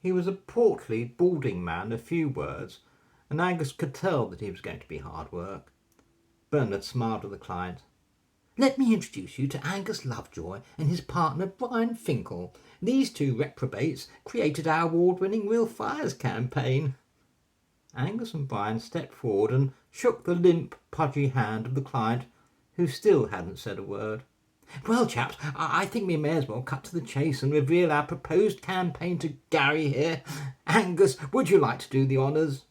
He was a portly, balding man of few words, and Angus could tell that he was going to be hard work. Bernard smiled at the client. "Let me introduce you to Angus Lovejoy and his partner Brian Finkel. These two reprobates created our award-winning Real Fires campaign." Angus and Brian stepped forward and shook the limp, pudgy hand of the client, who still hadn't said a word. "Well, chaps, I think we may as well cut to the chase and reveal our proposed campaign to Gary here. Angus, would you like to do the honours?"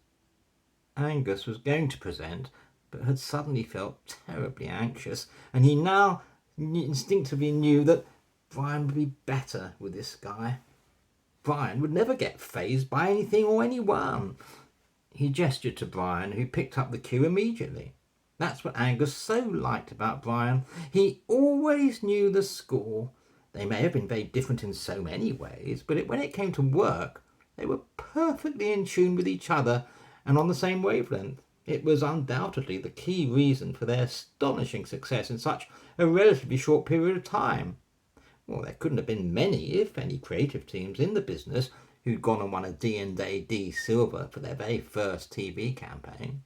Angus was going to present, but had suddenly felt terribly anxious, and he now instinctively knew that Brian would be better with this guy. Brian would never get fazed by anything or anyone. He gestured to Brian, who picked up the cue immediately. That's what Angus so liked about Brian. He always knew the score. They may have been very different in so many ways, but when it came to work, they were perfectly in tune with each other and on the same wavelength. It was undoubtedly the key reason for their astonishing success in such a relatively short period of time. Well, there couldn't have been many, if any, creative teams in the business who'd gone and won a D&AD Silver for their very first TV campaign.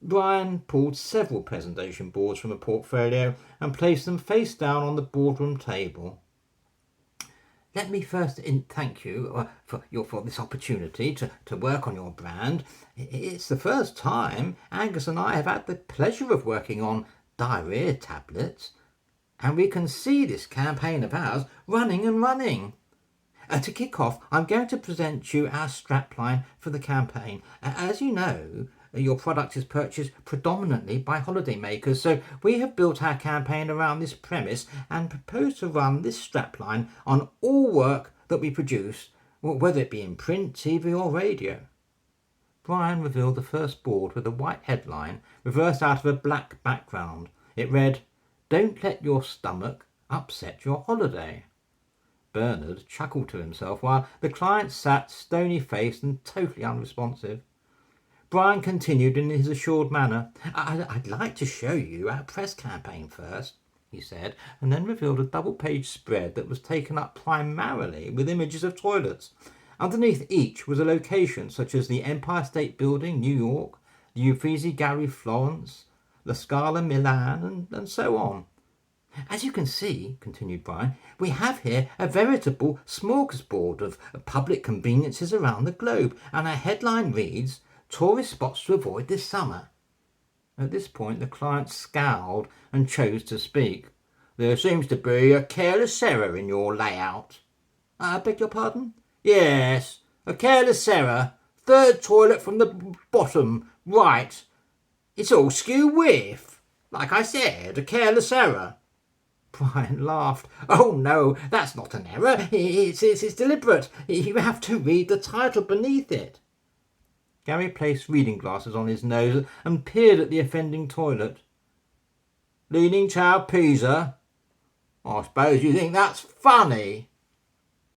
Brian pulled several presentation boards from a portfolio and placed them face down on the boardroom table. "Let me first thank you for this opportunity to work on your brand. It's the first time Angus and I have had the pleasure of working on diarrhea tablets, and we can see this campaign of ours running and running. To kick off, I'm going to present you our strapline for the campaign. As you know, your product is purchased predominantly by holidaymakers, so we have built our campaign around this premise and propose to run this strapline on all work that we produce, whether it be in print, TV or radio." Brian revealed the first board with a white headline reversed out of a black background. It read, "Don't let your stomach upset your holiday." Bernard chuckled to himself while the client sat stony-faced and totally unresponsive. Brian continued in his assured manner. I'd like to show you our press campaign first," he said, and then revealed a double-page spread that was taken up primarily with images of toilets. Underneath each was a location such as the Empire State Building, New York, the Uffizi Gallery, Florence, La Scala, Milan, and so on. "As you can see," continued Brian, "we have here a veritable smorgasbord of public conveniences around the globe, and our headline reads, 'Tourist spots to avoid this summer.'" At this point the client scowled and chose to speak. "There seems to be a careless error in your layout." "I beg your pardon?" "Yes, a careless error. Third toilet from the bottom, right. It's all skew width. Like I said, a careless error." Brian laughed. "Oh no, that's not an error. It's deliberate. You have to read the title beneath it." Gary placed reading glasses on his nose and peered at the offending toilet. "Leaning Tower Pisa? I suppose you think that's funny."